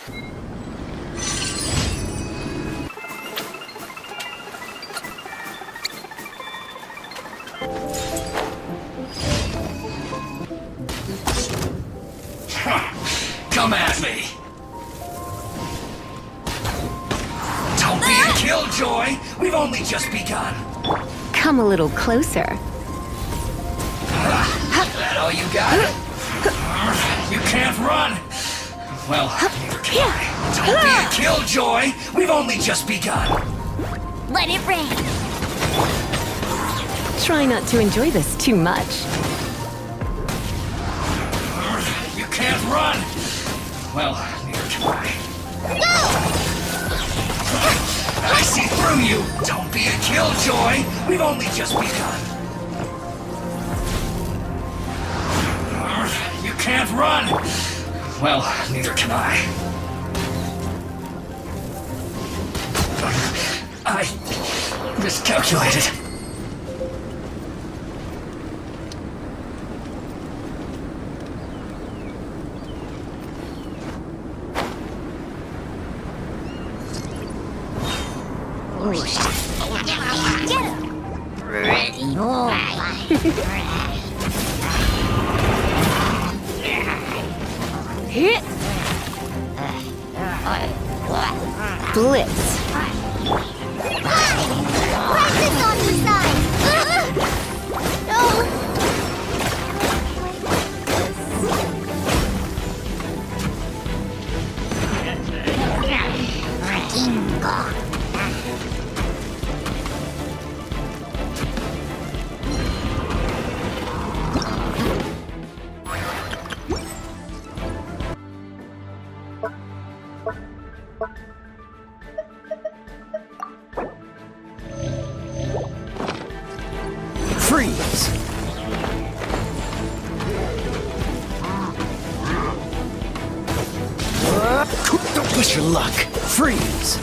Come at me! Don't be a killjoy! We've only just begun! Come a little closer. That all you got? You can't run! Well, neither can I. Don't be a killjoy! We've only just begun! Let it rain! Try not to enjoy this too much. You can't run! Well, neither can I. Go! I see through you! Don't be a killjoy! We've only just begun! You can't run! Well, neither can I. I miscalculated. Blitz. Practice on the side! Freeze! Don't push your luck. Freeze!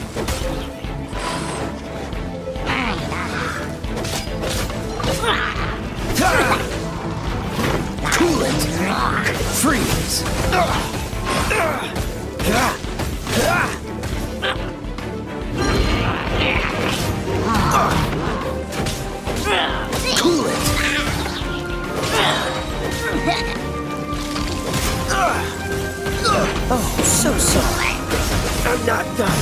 Cool it! Freeze! Cool it! Oh, so sorry. I'm not done.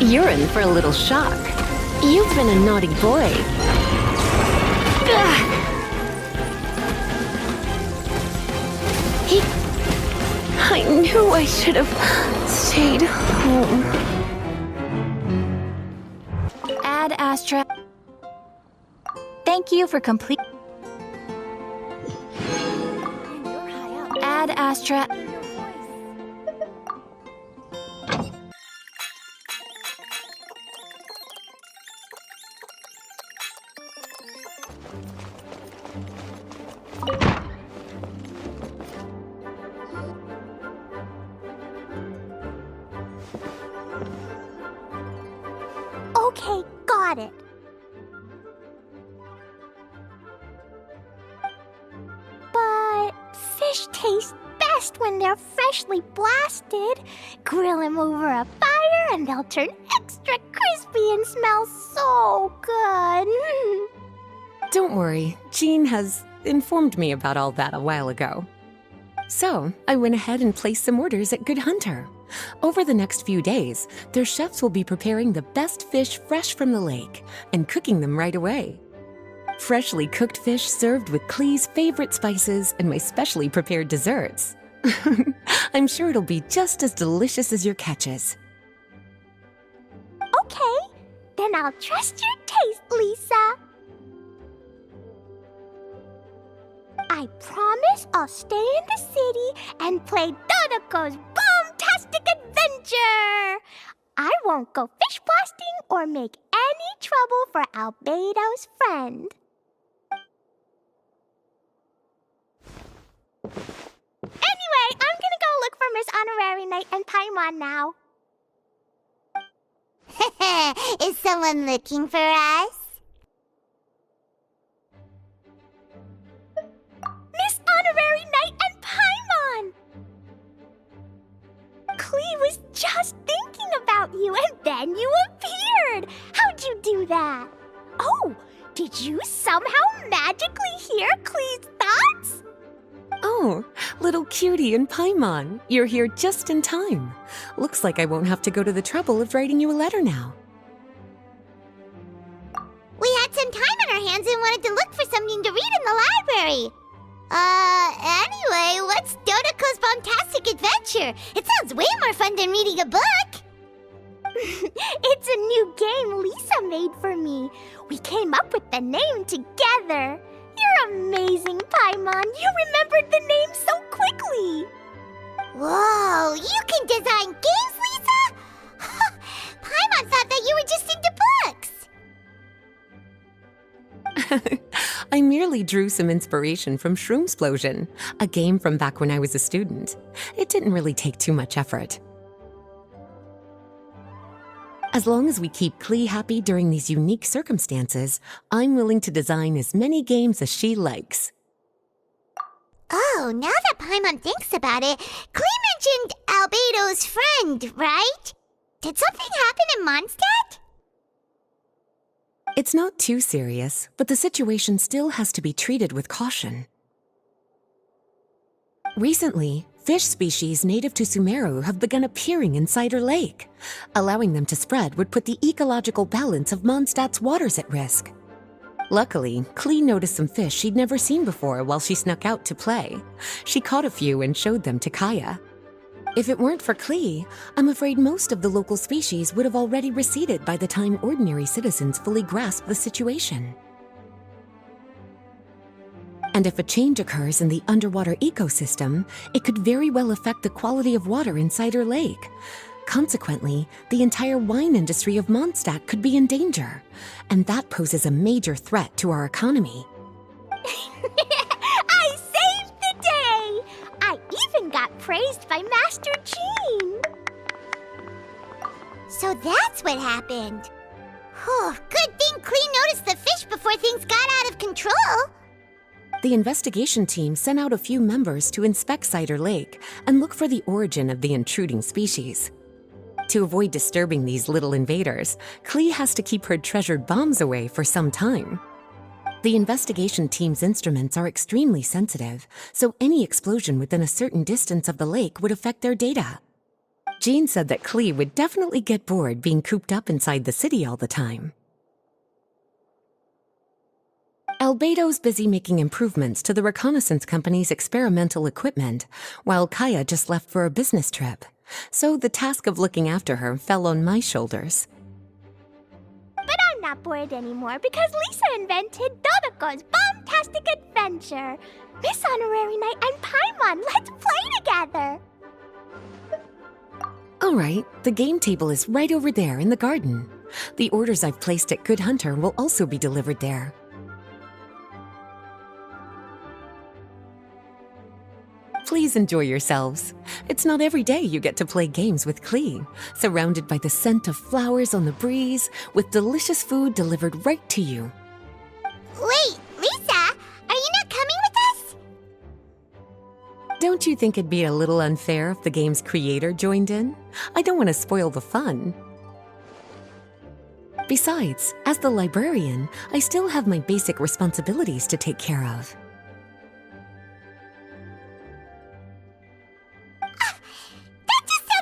You're in for a little shock. You've been a naughty boy. I knew I should have stayed home. Ad Astra. Thank you for complete. Ad Astra. Okay, got it. But fish taste best when they're freshly blasted. Grill them over a fire and they'll turn extra crispy and smell so good. Don't worry, Jean has informed me about all that a while ago. So, I went ahead and placed some orders at Good Hunter. Over the next few days, their chefs will be preparing the best fish fresh from the lake and cooking them right away. Freshly cooked fish served with Klee's favorite spices and my specially prepared desserts. I'm sure it'll be just as delicious as your catches. Okay, then I'll trust your taste, Lisa. I promise I'll stay in the city and play Dodoco's Bomb-Tastic adventure. I won't go fish blasting or make any trouble for Albedo's friend. Anyway, I'm gonna go look for Miss Honorary Knight and Paimon now. Is someone looking for us? then you appeared! How'd you do that? Oh, did you somehow magically hear Klee's thoughts? Oh, little cutie and Paimon, you're here just in time. Looks like I won't have to go to the trouble of writing you a letter now. We had some time on our hands and wanted to look for something to read in the library. Anyway, what's Dodoco's Bomb-Tastic Adventure? It sounds way more fun than reading a book. It's a new game Lisa made for me. We came up with the name together. You're amazing, Paimon. You remembered the name so quickly. Whoa, you can design games, Lisa? Paimon thought that you were just into books. I merely drew some inspiration from Shroomsplosion, a game from back when I was a student. It didn't really take too much effort. As long as we keep Klee happy during these unique circumstances, I'm willing to design as many games as she likes. Oh, now that Paimon thinks about it, Klee mentioned Albedo's friend, right? Did something happen in Mondstadt? It's not too serious, but the situation still has to be treated with caution. Recently, fish species native to Sumeru have begun appearing in Cider Lake. Allowing them to spread would put the ecological balance of Mondstadt's waters at risk. Luckily, Klee noticed some fish she'd never seen before while she snuck out to play. She caught a few and showed them to Kaya. If it weren't for Klee, I'm afraid most of the local species would have already receded by the time ordinary citizens fully grasp the situation. And if a change occurs in the underwater ecosystem, it could very well affect the quality of water in Cider Lake. Consequently, the entire wine industry of Mondstadt could be in danger, and that poses a major threat to our economy. I saved the day! I even got praised by Master Jean. So that's what happened. Whew, good thing Klee noticed the fish before things got out of control. The investigation team sent out a few members to inspect Cider Lake and look for the origin of the intruding species. To avoid disturbing these little invaders, Klee has to keep her treasured bombs away for some time. The investigation team's instruments are extremely sensitive, so any explosion within a certain distance of the lake would affect their data. Jean said that Klee would definitely get bored being cooped up inside the city all the time. Albedo's busy making improvements to the reconnaissance company's experimental equipment, while Kaya just left for a business trip. So the task of looking after her fell on my shoulders. But I'm not bored anymore because Lisa invented Dodoco's Bomb-Tastic Adventure. Miss Honorary Knight and Paimon, let's play together. All right, the game table is right over there in the garden. The orders I've placed at Good Hunter will also be delivered there. Please enjoy yourselves. It's not every day you get to play games with Klee, surrounded by the scent of flowers on the breeze, with delicious food delivered right to you. Wait, Lisa, are you not coming with us? Don't you think it'd be a little unfair if the game's creator joined in? I don't want to spoil the fun. Besides, as the librarian, I still have my basic responsibilities to take care of.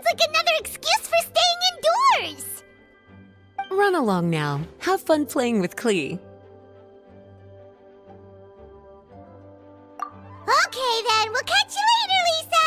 Like another excuse for staying indoors. Run along now. Have fun playing with Klee. Okay then, we'll catch you later, Lisa.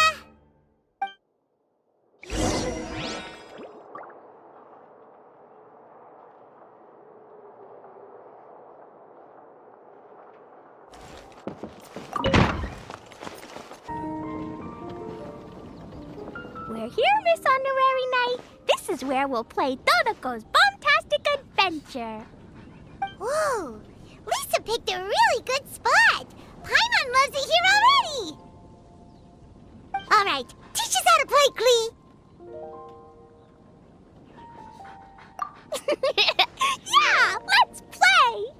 We're here, Miss Honorary Knight. This is where we'll play Dodoco's Bomb-Tastic Adventure. Whoa, Lisa picked a really good spot. Paimon loves it here already. All right, teach us how to play, Klee. Yeah, let's play!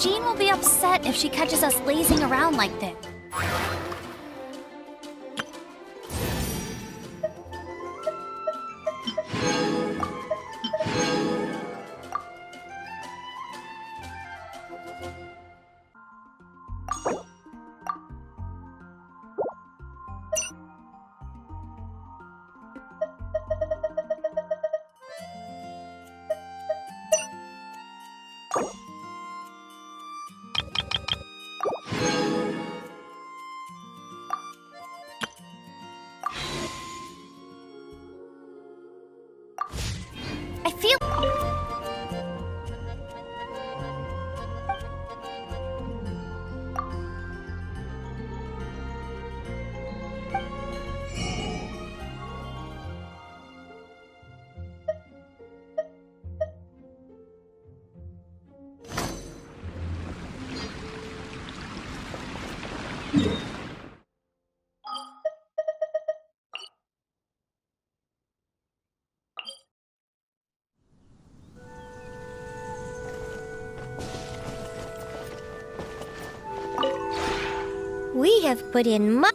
Jean will be upset if she catches us lazing around like this. I feel... We have put in much.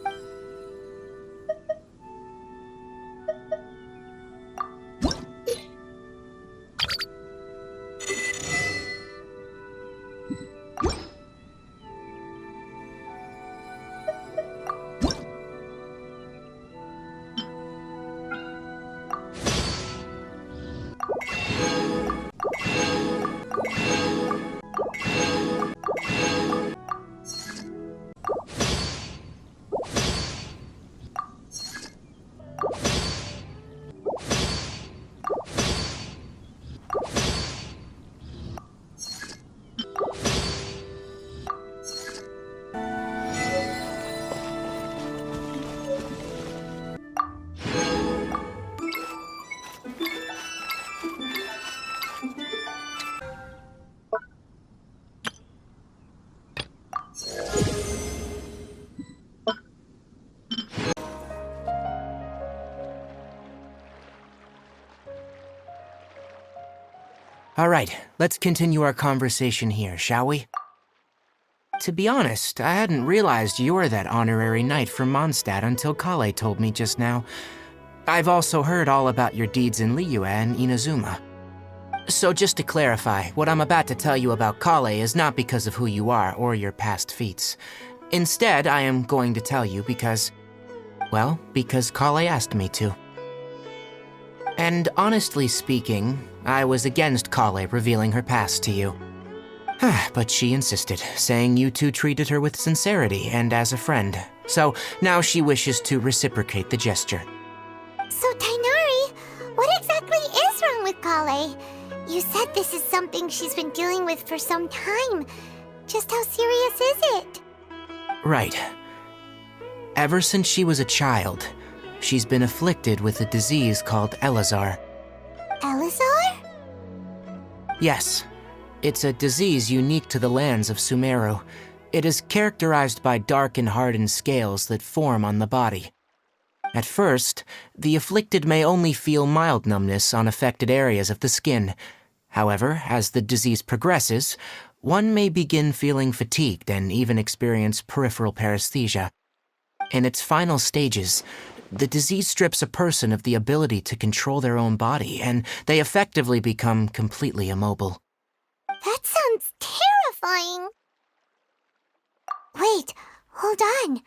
All right, let's continue our conversation here, shall we? To be honest, I hadn't realized you're that honorary knight from Mondstadt until Klee told me just now. I've also heard all about your deeds in Liyue and Inazuma. So just to clarify, what I'm about to tell you about Klee is not because of who you are or your past feats. Instead, I am going to tell you because Klee asked me to. And honestly speaking, I was against Klee revealing her past to you. But she insisted, saying you two treated her with sincerity and as a friend. So now she wishes to reciprocate the gesture. So, Tighnari, what exactly is wrong with Klee? You said this is something she's been dealing with for some time. Just how serious is it? Right. Ever since she was a child, she's been afflicted with a disease called Elazar. Elazar? Yes. It's a disease unique to the lands of Sumeru. It is characterized by dark and hardened scales that form on the body. At first, the afflicted may only feel mild numbness on affected areas of the skin. However, as the disease progresses, one may begin feeling fatigued and even experience peripheral paresthesia. In its final stages, the disease strips a person of the ability to control their own body, and they effectively become completely immobile. That sounds terrifying. Wait, hold on.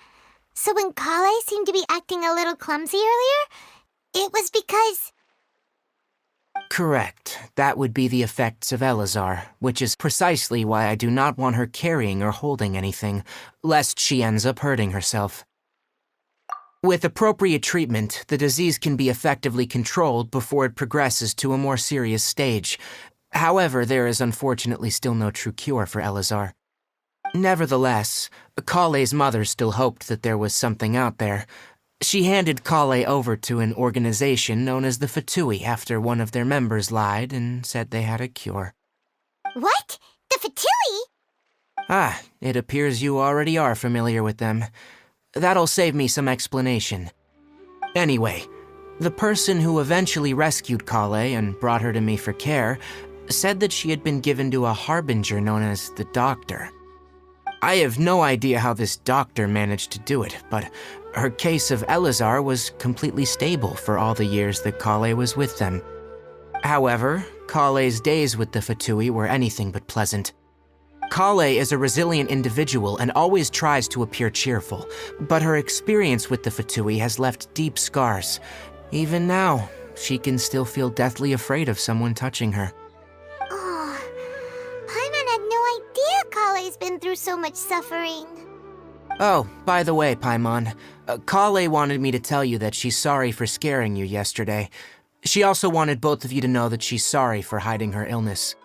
So when Klee seemed to be acting a little clumsy earlier, it was because... Correct. That would be the effects of Elazar, which is precisely why I do not want her carrying or holding anything, lest she ends up hurting herself. With appropriate treatment, the disease can be effectively controlled before it progresses to a more serious stage. However, there is unfortunately still no true cure for Elazar. Nevertheless, Kale's mother still hoped that there was something out there. She handed Klee over to an organization known as the Fatui after one of their members lied and said they had a cure. What? The Fatui? It appears you already are familiar with them. That'll save me some explanation. Anyway, the person who eventually rescued Klee and brought her to me for care said that she had been given to a harbinger known as the Doctor. I have no idea how this doctor managed to do it, but her case of Elazar was completely stable for all the years that Klee was with them. However, Kale's days with the Fatui were anything but pleasant. Klee is a resilient individual and always tries to appear cheerful, but her experience with the Fatui has left deep scars. Even now, she can still feel deathly afraid of someone touching her. Oh, Paimon had no idea Kale's been through so much suffering. Oh, by the way, Paimon, Klee wanted me to tell you that she's sorry for scaring you yesterday. She also wanted both of you to know that she's sorry for hiding her illness.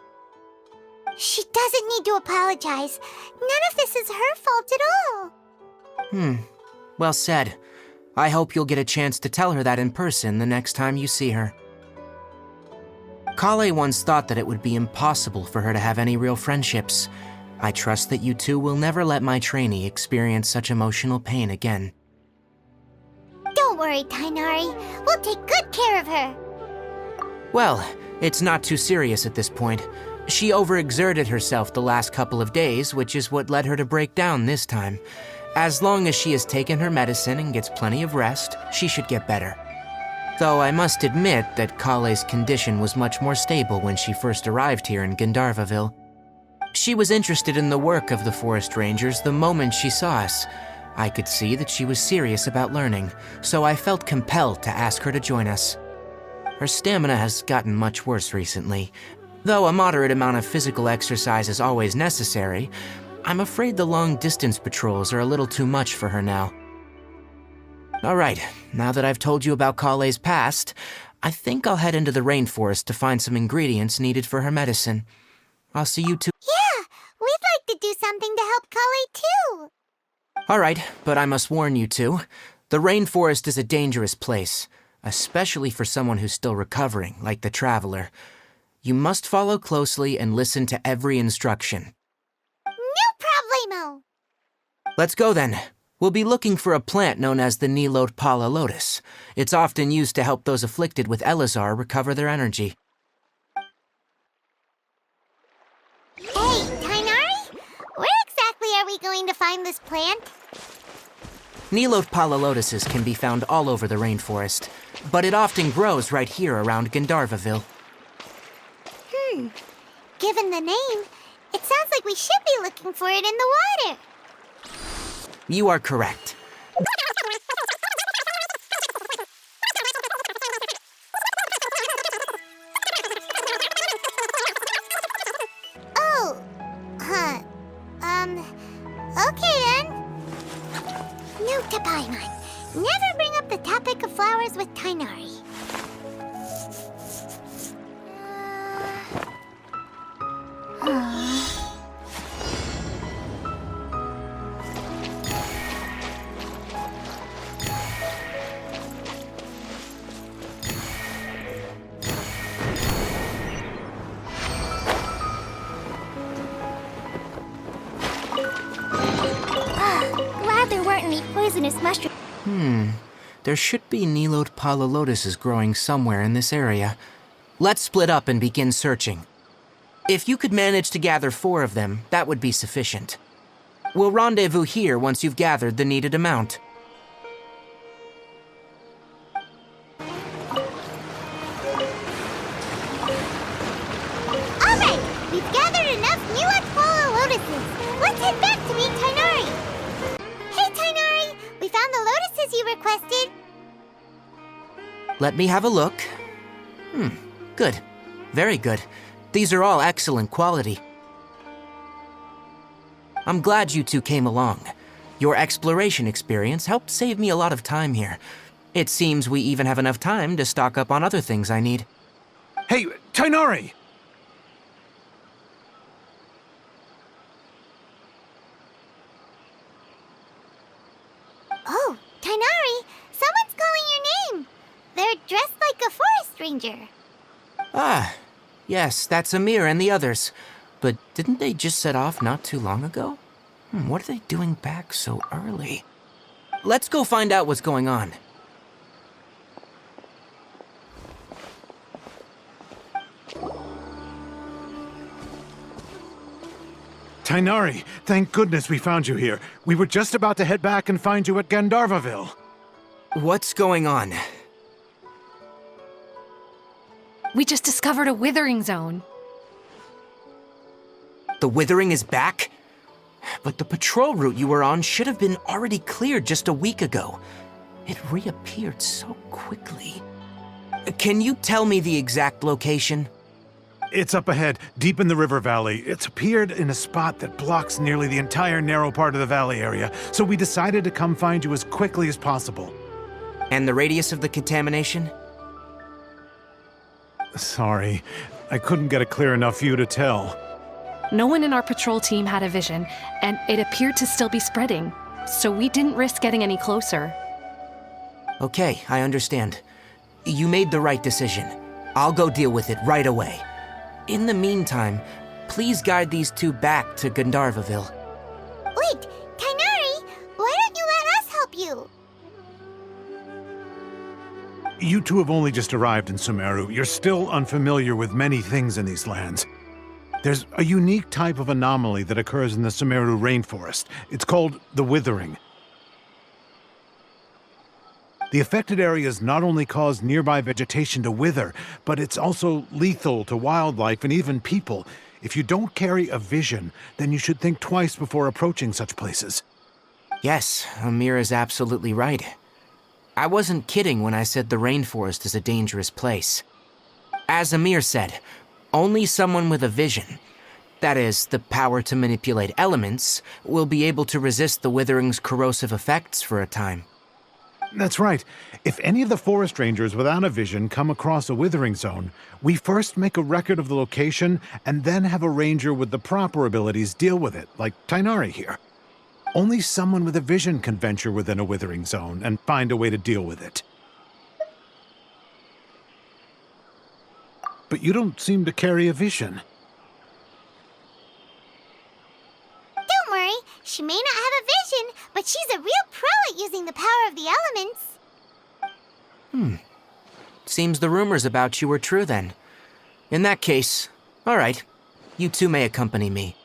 She doesn't need to apologize. None of this is her fault at all. Well said. I hope you'll get a chance to tell her that in person the next time you see her. Klee once thought that it would be impossible for her to have any real friendships. I trust that you two will never let my trainee experience such emotional pain again. Don't worry, Tighnari. We'll take good care of her. Well, it's not too serious at this point. She overexerted herself the last couple of days, which is what led her to break down this time. As long as she has taken her medicine and gets plenty of rest, she should get better. Though I must admit that Kale's condition was much more stable when she first arrived here in Gandharvaville. She was interested in the work of the forest rangers the moment she saw us. I could see that she was serious about learning, so I felt compelled to ask her to join us. Her stamina has gotten much worse recently. Though a moderate amount of physical exercise is always necessary, I'm afraid the long-distance patrols are a little too much for her now. Alright, now that I've told you about Kale's past, I think I'll head into the rainforest to find some ingredients needed for her medicine. I'll see you two. Yeah, we'd like to do something to help Kale too. Alright, but I must warn you two. The rainforest is a dangerous place, especially for someone who's still recovering, like the Traveler. You must follow closely and listen to every instruction. No problemo. Let's go then. We'll be looking for a plant known as the Nilotpala lotus. It's often used to help those afflicted with Elazar recover their energy. Hey, Tighnari, where exactly are we going to find this plant? Nilotpala lotuses can be found all over the rainforest, but it often grows right here around Gandharvaville. Given the name, it sounds like we should be looking for it in the water. You are correct. Oh, huh. Okay then. Note to Paimon. Never bring up the topic of flowers with Tighnari. Glad there weren't any poisonous mushrooms. There should be Nilotpala lotuses growing somewhere in this area. Let's split up and begin searching. If you could manage to gather 4 of them, that would be sufficient. We'll rendezvous here once you've gathered the needed amount. All right, we've gathered enough Nilotpala lotuses. Let's head back to meet Tighnari. Hey, Tighnari, we found the lotuses you requested. Let me have a look. Good. Very good. These are all excellent quality. I'm glad you two came along. Your exploration experience helped save me a lot of time here. It seems we even have enough time to stock up on other things I need. Hey, Tighnari! Oh, Tighnari, someone's calling your name. They're dressed like a forest ranger. Ah, yes, that's Amir and the others. But didn't they just set off not too long ago? What are they doing back so early? Let's go find out what's going on. Tighnari, thank goodness we found you here. We were just about to head back and find you at Gandharvaville. What's going on? We just discovered a withering zone. The withering is back? But the patrol route you were on should have been already cleared just a week ago. It reappeared so quickly. Can you tell me the exact location? It's up ahead, deep in the river valley. It's appeared in a spot that blocks nearly the entire narrow part of the valley area, so we decided to come find you as quickly as possible. And the radius of the contamination? Sorry, I couldn't get a clear enough view to tell. No one in our patrol team had a vision, and it appeared to still be spreading, so we didn't risk getting any closer. Okay, I understand. You made the right decision. I'll go deal with it right away. In the meantime, please guide these two back to Gandharvaville. Wait, Tighnari, why don't you let us help you? You two have only just arrived in Sumeru. You're still unfamiliar with many things in these lands. There's a unique type of anomaly that occurs in the Sumeru rainforest. It's called the withering. The affected areas not only cause nearby vegetation to wither, but it's also lethal to wildlife and even people. If you don't carry a vision, then you should think twice before approaching such places. Yes, Amir is absolutely right. I wasn't kidding when I said the rainforest is a dangerous place. As Amir said, only someone with a vision, that is, the power to manipulate elements, will be able to resist the withering's corrosive effects for a time. That's right. If any of the forest rangers without a vision come across a withering zone, we first make a record of the location and then have a ranger with the proper abilities deal with it, like Tighnari here. Only someone with a vision can venture within a withering zone and find a way to deal with it. But you don't seem to carry a vision. Don't worry, she may not have a vision, but she's a real pro at using the power of the elements. Seems the rumors about you were true then. In that case, all right, you two may accompany me.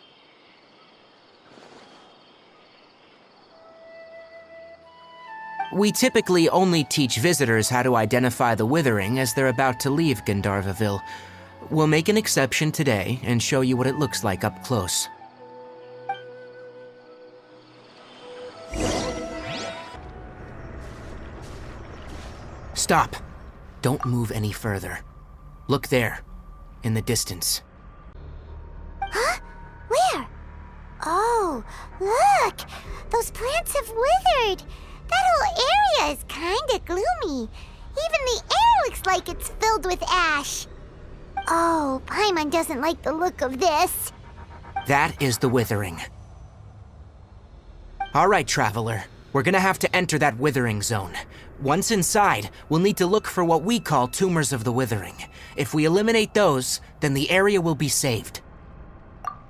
We typically only teach visitors how to identify the withering as they're about to leave Gandharvaville. We'll make an exception today and show you what it looks like up close. Stop. Don't move any further. Look there, in the distance. Huh? Where? Oh, look! Those plants have withered! That whole area is kinda gloomy. Even the air looks like it's filled with ash. Oh, Paimon doesn't like the look of this. That is the withering. All right, traveler. We're gonna have to enter that withering zone. Once inside, we'll need to look for what we call tumors of the withering. If we eliminate those, then the area will be saved.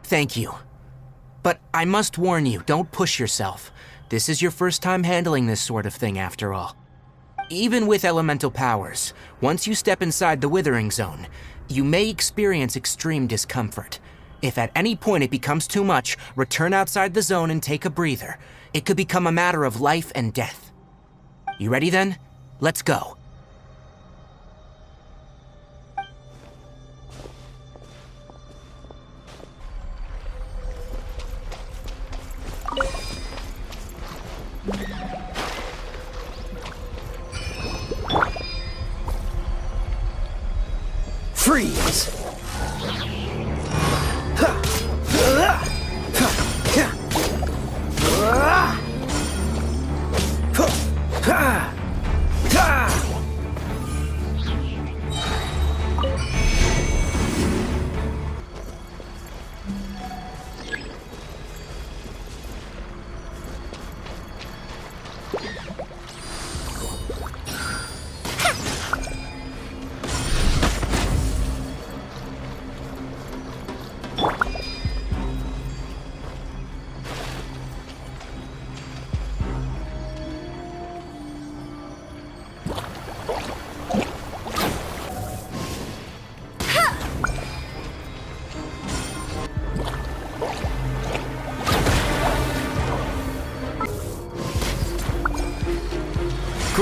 Thank you. But I must warn you, don't push yourself. This is your first time handling this sort of thing, after all. Even with elemental powers, once you step inside the withering zone, you may experience extreme discomfort. If at any point it becomes too much, return outside the zone and take a breather. It could become a matter of life and death. You ready then? Let's go. Freeze!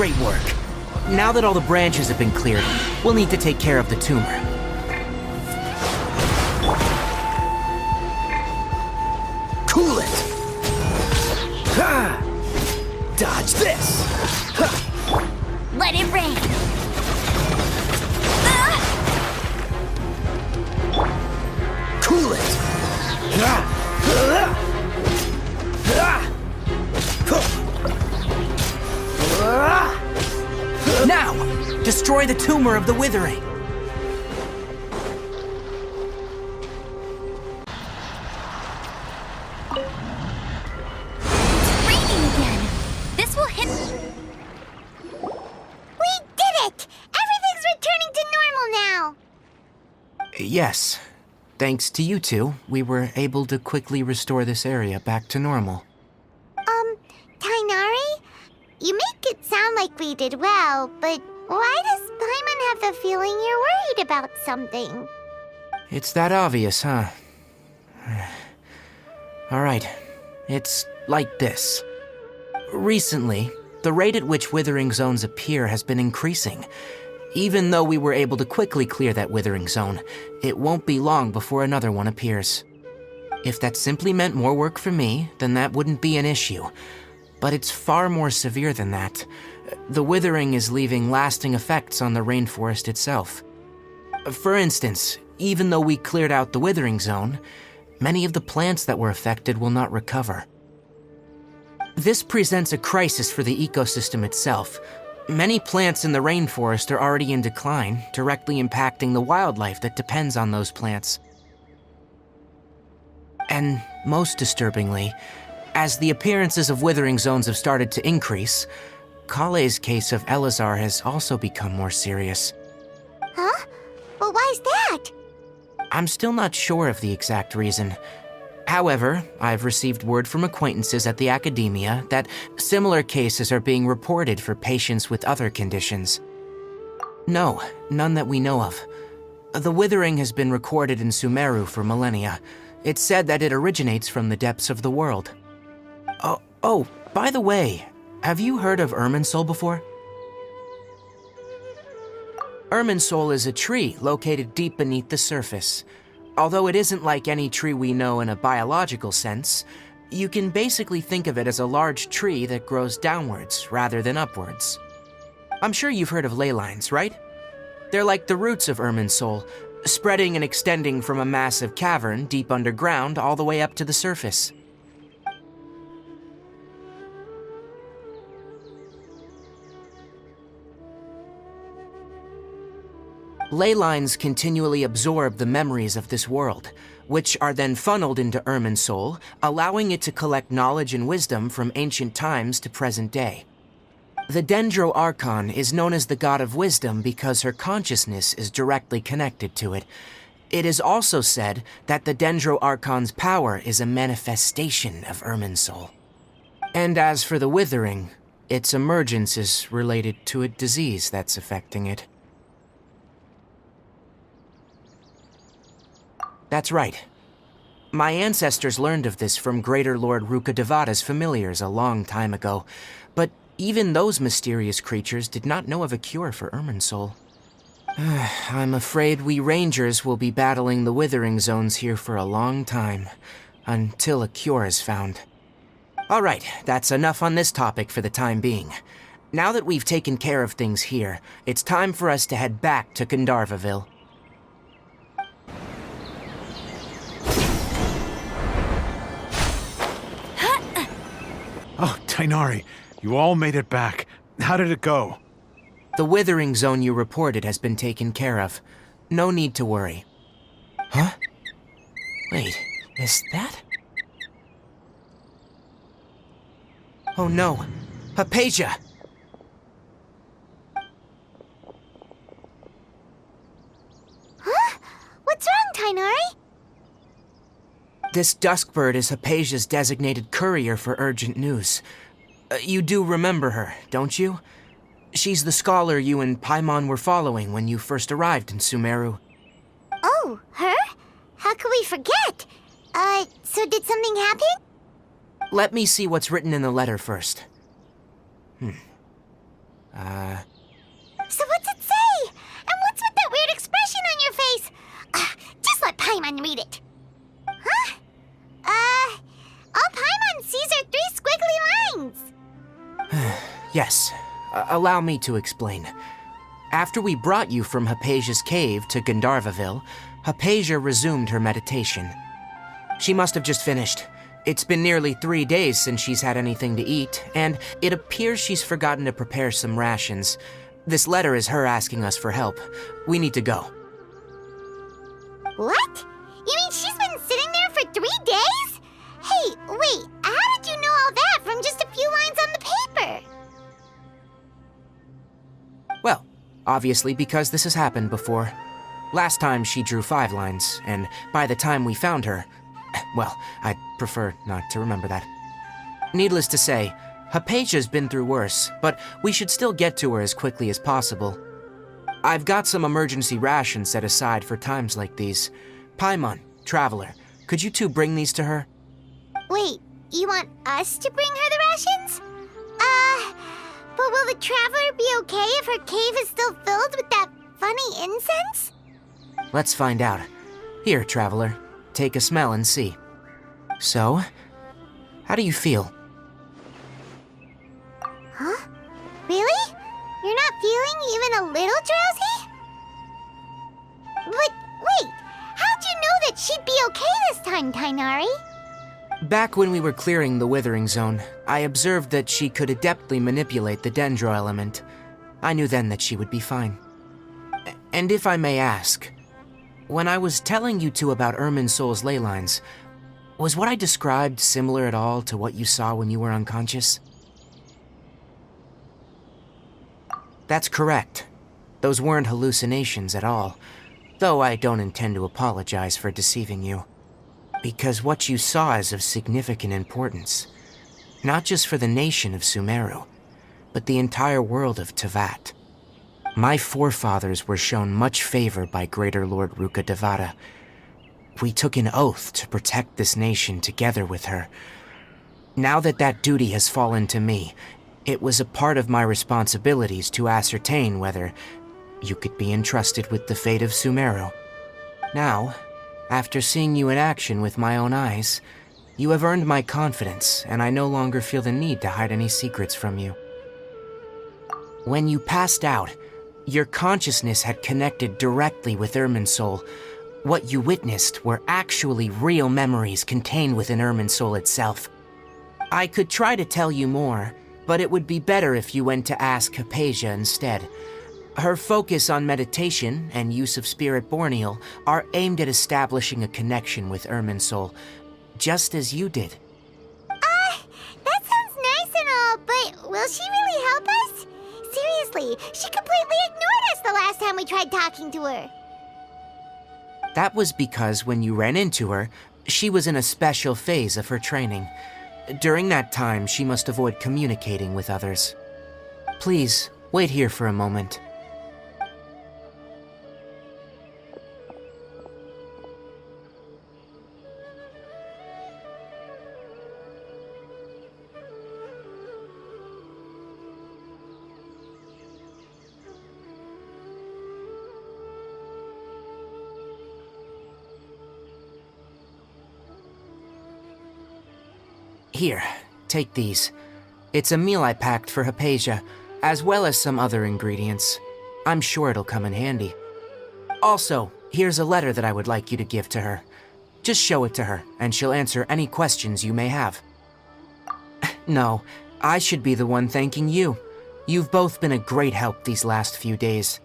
Great work. Now that all the branches have been cleared, we'll need to take care of the tumor. Cool it! Ha! Dodge this! Ha! Let it rain. Cool it! Ha! Now, destroy the tumor of the withering. It's raining again. This will hit. We did it! Everything's returning to normal now! Yes. Thanks to you two, we were able to quickly restore this area back to normal. Tighnari? You make it sound like we did well, but why does Paimon have the feeling you're worried about something? It's that obvious, huh? Alright, it's like this. Recently, the rate at which withering zones appear has been increasing. Even though we were able to quickly clear that withering zone, it won't be long before another one appears. If that simply meant more work for me, then that wouldn't be an issue. But it's far more severe than that. The withering is leaving lasting effects on the rainforest itself. For instance, even though we cleared out the withering zone, many of the plants that were affected will not recover. This presents a crisis for the ecosystem itself. Many plants in the rainforest are already in decline, directly impacting the wildlife that depends on those plants. And most disturbingly, as the appearances of withering zones have started to increase, Kale's case of Elazar has also become more serious. Huh? Well, why's that? I'm still not sure of the exact reason. However, I've received word from acquaintances at the academia that similar cases are being reported for patients with other conditions. No, none that we know of. The withering has been recorded in Sumeru for millennia. It's said that it originates from the depths of the world. Oh, by the way, have you heard of Irminsul before? Irminsul is a tree located deep beneath the surface. Although it isn't like any tree we know in a biological sense, you can basically think of it as a large tree that grows downwards rather than upwards. I'm sure you've heard of ley lines, right? They're like the roots of Irminsul, spreading and extending from a massive cavern deep underground all the way up to the surface. Ley lines continually absorb the memories of this world, which are then funneled into Irminsul, allowing it to collect knowledge and wisdom from ancient times to present day. The Dendro Archon is known as the god of wisdom because her consciousness is directly connected to it. It is also said that the Dendro Archon's power is a manifestation of Irminsul. And as for the withering, its emergence is related to a disease that's affecting it. That's right. My ancestors learned of this from Greater Lord Rukkhadevata's familiars a long time ago, but even those mysterious creatures did not know of a cure for Irminsul. I'm afraid we rangers will be battling the withering zones here for a long time, until a cure is found. Alright, that's enough on this topic for the time being. Now that we've taken care of things here, it's time for us to head back to Gandharvaville. Oh, Tighnari, you all made it back. How did it go? The withering zone you reported has been taken care of. No need to worry. Huh? Wait, is that? Oh no, Hypatia! Huh? What's wrong, Tighnari? This Duskbird is Hypatia's designated courier for urgent news. You do remember her, don't you? She's the scholar you and Paimon were following when you first arrived in Sumeru. Oh, her? How could we forget? So did something happen? Let me see what's written in the letter first. So what's it say? And what's with that weird expression on your face? Just let Paimon read it. Huh? All Paimon sees are 3 squiggly lines. Yes, allow me to explain. After we brought you from Hypatia's cave to Gandharvaville, Hypatia resumed her meditation. She must have just finished. It's been nearly 3 days since she's had anything to eat, and it appears she's forgotten to prepare some rations. This letter is her asking us for help. We need to go. What? You mean she's been sitting there for 3 days? Hey, wait, how did you know all that from just a few lines on the paper? Well, obviously because this has happened before. Last time she drew 5 lines, and by the time we found her, well, I'd prefer not to remember that. Needless to say, Hypatia's been through worse, but we should still get to her as quickly as possible. I've got some emergency rations set aside for times like these. Paimon, Traveler, could you 2 bring these to her? Wait, you want us to bring her the rations? But will the Traveler be okay if her cave is still filled with that funny incense? Let's find out. Here, Traveler, take a smell and see. So, how do you feel? Huh? Really? You're not feeling even a little drowsy? But wait, how'd you know that she'd be okay this time, Tighnari? Back when we were clearing the Withering Zone, I observed that she could adeptly manipulate the Dendro element. I knew then that she would be fine. And if I may ask, when I was telling you 2 about Irminsul's ley lines, was what I described similar at all to what you saw when you were unconscious? That's correct. Those weren't hallucinations at all, though I don't intend to apologize for deceiving you. Because what you saw is of significant importance, not just for the nation of Sumeru, but the entire world of Teyvat. My forefathers were shown much favor by Greater Lord Rukkhadevata. We took an oath to protect this nation together with her. Now that that duty has fallen to me, it was a part of my responsibilities to ascertain whether you could be entrusted with the fate of Sumeru. Now, after seeing you in action with my own eyes, you have earned my confidence, and I no longer feel the need to hide any secrets from you. When you passed out, your consciousness had connected directly with Irminsul. What you witnessed were actually real memories contained within Irminsul itself. I could try to tell you more, but it would be better if you went to ask Hypatia instead. Her focus on meditation and use of Spirit Borneal are aimed at establishing a connection with Irminsul, just as you did. That sounds nice and all, but will she really help us? Seriously, she completely ignored us the last time we tried talking to her. That was because when you ran into her, she was in a special phase of her training. During that time, she must avoid communicating with others. Please, wait here for a moment. Here, take these. It's a meal I packed for Hypatia, as well as some other ingredients. I'm sure it'll come in handy. Also, here's a letter that I would like you to give to her. Just show it to her, and she'll answer any questions you may have. No, I should be the one thanking you. You've both been a great help these last few days.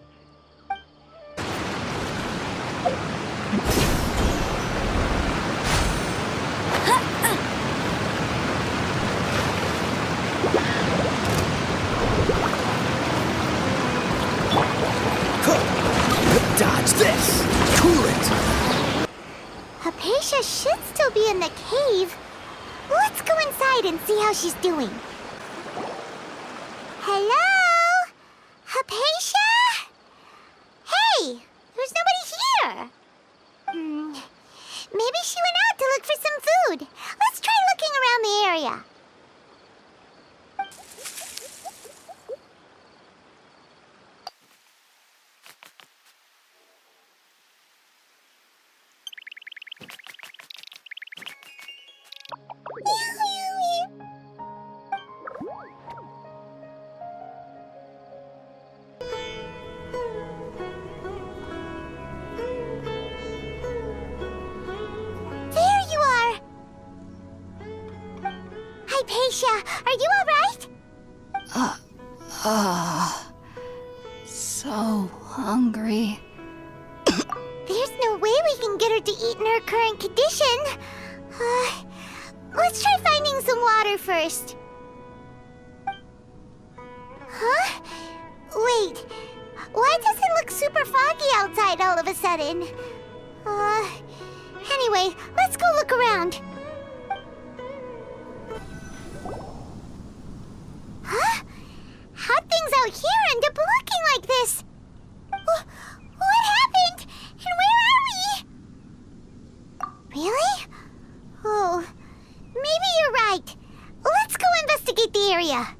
Dodge this! Cool it! Hypatia should still be in the cave. Let's go inside and see how she's doing. Hello? Hypatia? Hey, there's nobody here. Maybe she went out to look for some food. Let's try looking around the area. There you are! Hypatia, are you alright? So hungry. There's no way we can get her to eat in her current condition. Let's try finding some water first. Huh? Wait, why does it look super foggy outside all of a sudden? Anyway, let's go look around. Huh? How'd things out here end up looking like this? What happened? And where are we? Really? Oh, maybe you're right. Let's go investigate the area.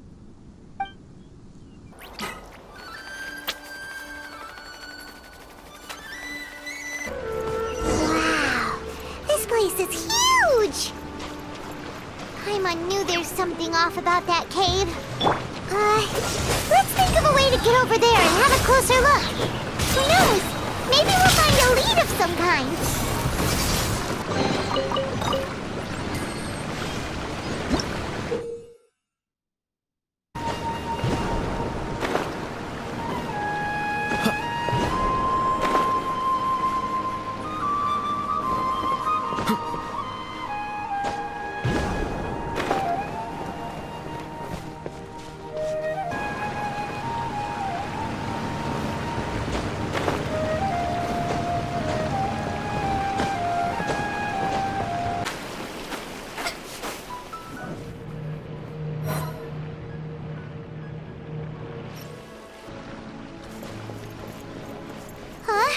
Wow, this place is huge! Paimon knew there's something off about that cave. Let's think of a way to get over there and have a closer look. Who knows? Maybe we'll find a lead of some kind. Huh?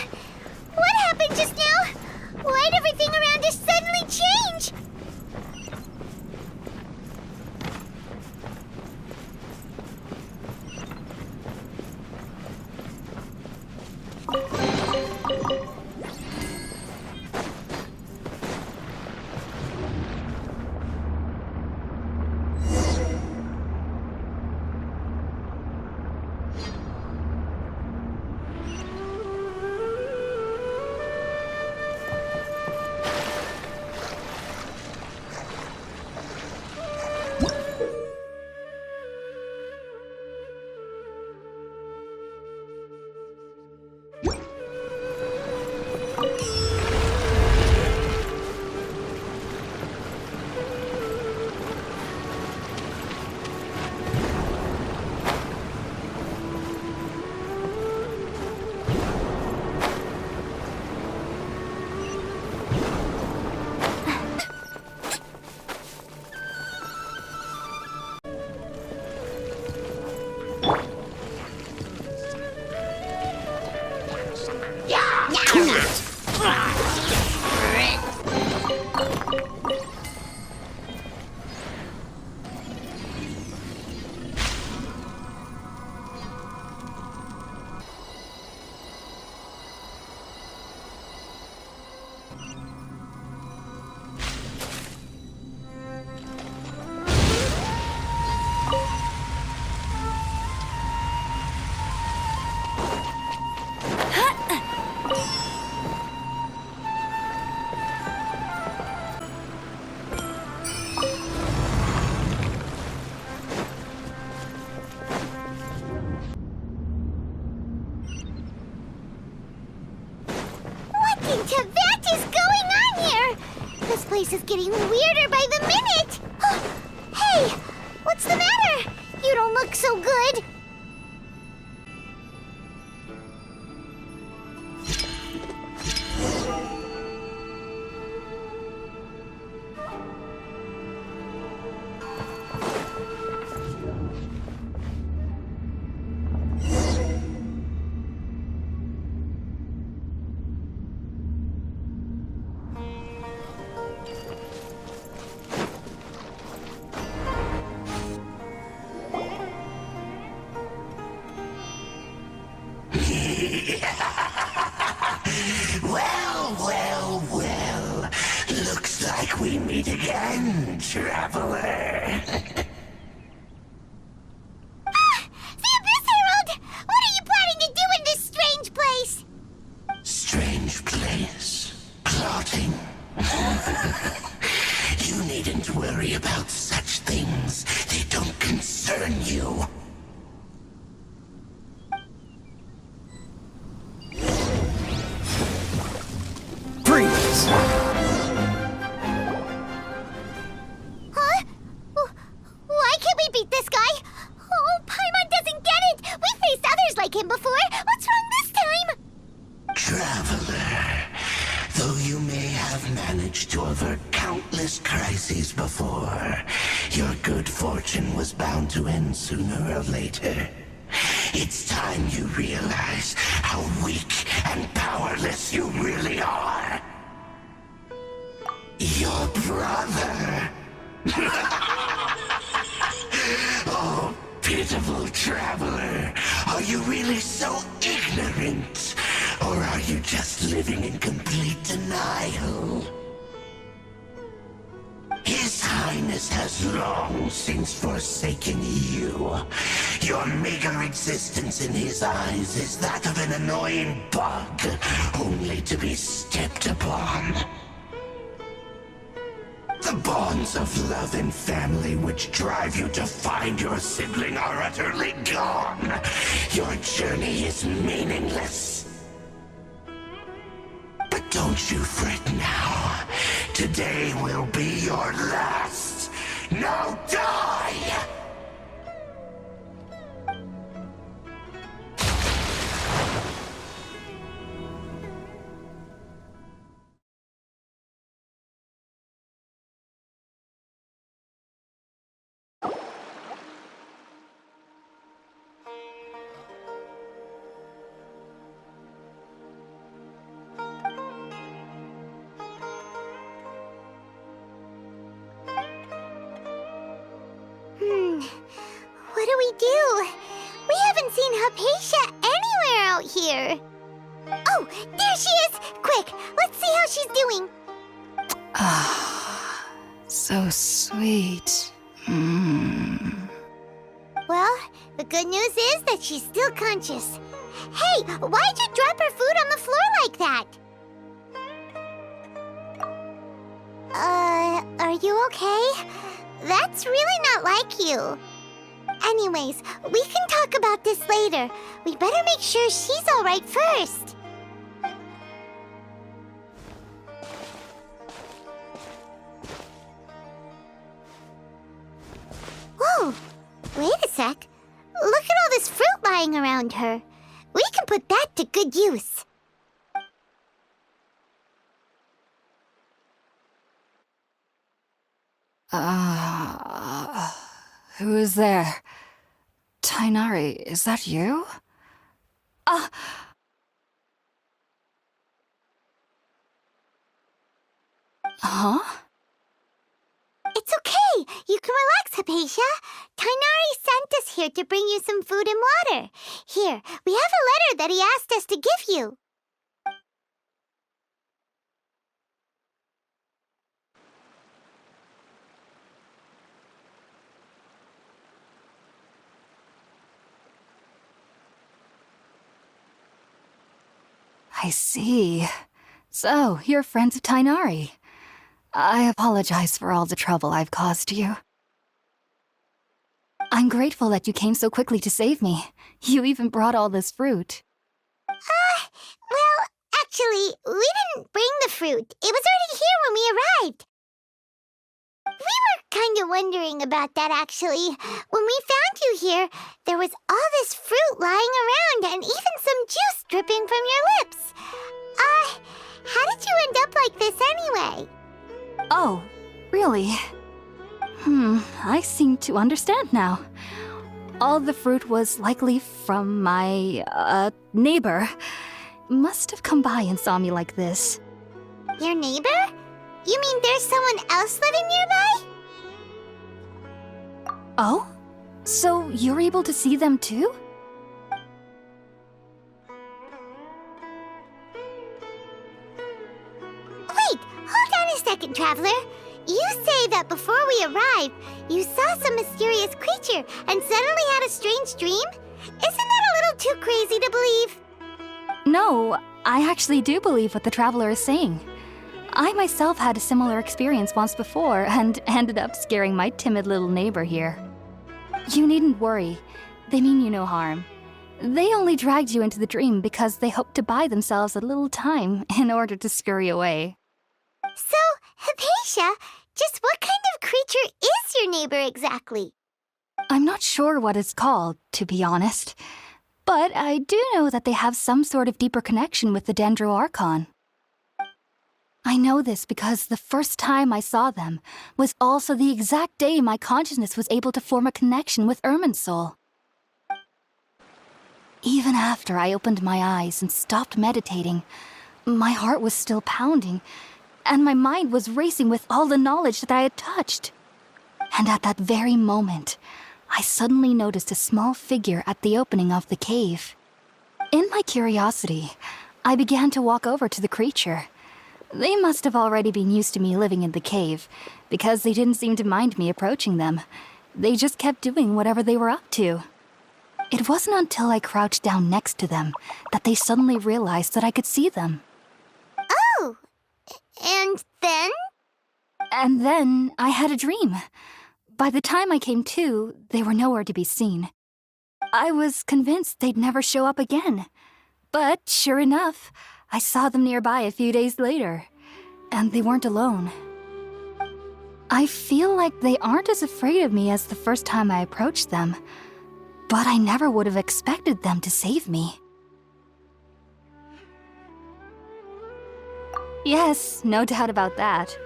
What happened just now? Why'd everything around us suddenly change? This is getting weirder by the minute! Hey! What's the matter? You don't look so good! Well. Looks like we meet again, traveler. The Abyss Herald! What are you planning to do in this strange place? Strange place. Plotting. You needn't worry about such things. They don't concern you. Freeze! Huh? Why can't we beat this guy? Oh, Paimon doesn't get it! We faced others like him before! What's wrong this time? Traveler, though you may have managed to avert countless crises before, your good fortune was bound to end sooner or later. It's time you realize how weak and powerless you really are. Your brother. Oh, pitiful traveler. Are you really so ignorant? Or are you just living in complete denial? His Highness has long since forsaken you. Your meager existence in his eyes is that of an annoying bug, only to be stepped upon. The bonds of love and family which drive you to find your sibling are utterly gone. Your journey is meaningless. But don't you fret now. Today will be your last. Now die! What do we do? We haven't seen Hypatia anywhere out here. Oh, there she is! Quick, let's see how she's doing. Ah, so sweet. Well, the good news is that she's still conscious. Hey, why'd you drop her food on the floor like that? Are you okay? That's really not like you. Anyways, we can talk about this later. We better make sure she's alright first. Whoa, wait a sec. Look at all this fruit lying around her. We can put that to good use. Who is there? Tighnari, is that you? Huh? It's okay. You can relax, Hypatia. Tighnari sent us here to bring you some food and water. Here, we have a letter that he asked us to give you. I see. So, you're friends of Tighnari. I apologize for all the trouble I've caused you. I'm grateful that you came so quickly to save me. You even brought all this fruit. Well, actually, we didn't bring the fruit. It was already here when we arrived. We were kind of wondering about that, actually. When we found you here, there was all this fruit lying around and even some juice dripping from your lips. How did you end up like this anyway? Oh, really? I seem to understand now. All the fruit was likely from my, neighbor. Must have come by and saw me like this. Your neighbor? You mean there's someone else living nearby? Oh? So you're able to see them too? Wait, hold on a second, Traveler. you say that before we arrived, you saw some mysterious creature and suddenly had a strange dream? Isn't that a little too crazy to believe? No, I actually do believe what the traveler is saying. I myself had a similar experience once before and ended up scaring my timid little neighbor here. You needn't worry. They mean you no harm. They only dragged you into the dream because they hoped to buy themselves a little time in order to scurry away. So, Hypatia, just what kind of creature is your neighbor exactly? I'm not sure what it's called, to be honest. But I do know that they have some sort of deeper connection with the Dendro Archon. I know this because the first time I saw them was also the exact day my consciousness was able to form a connection with Irminsul. Even after I opened my eyes and stopped meditating, my heart was still pounding, and my mind was racing with all the knowledge that I had touched. And at that very moment, I suddenly noticed a small figure at the opening of the cave. In my curiosity, I began to walk over to the creature. They must have already been used to me living in the cave, because they didn't seem to mind me approaching them. They just kept doing whatever they were up to. It wasn't until I crouched down next to them that they suddenly realized that I could see them. Oh, and then? And then I had a dream. By the time I came to, they were nowhere to be seen. I was convinced they'd never show up again. But sure enough, I saw them nearby a few days later, and they weren't alone. I feel like they aren't as afraid of me as the first time I approached them, but I never would have expected them to save me. Yes, no doubt about that.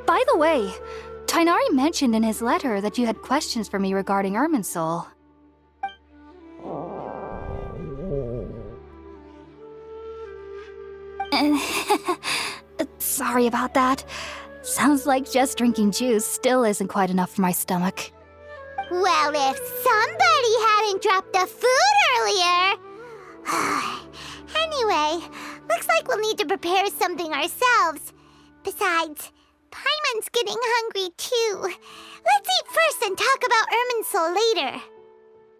By the way, Tighnari mentioned in his letter that you had questions for me regarding Irminsul. Sorry about that. Sounds like just drinking juice still isn't quite enough for my stomach. Well, if somebody hadn't dropped the food earlier... Anyway, looks like we'll need to prepare something ourselves. Besides, Paimon's getting hungry too. Let's eat first and talk about Irminsul later.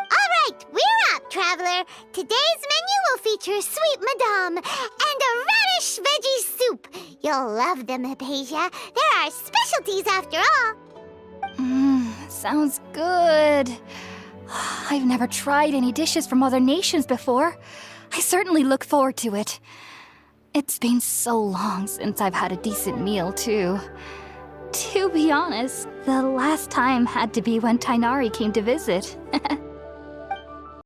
Alright, we're up, traveler. Today's menu will feature sweet madame and a radish veggie soup. You'll love them, Hypatia. They're our specialties after all. Sounds good. I've never tried any dishes from other nations before. I certainly look forward to it. It's been so long since I've had a decent meal, too. To be honest, the last time had to be when Tighnari came to visit.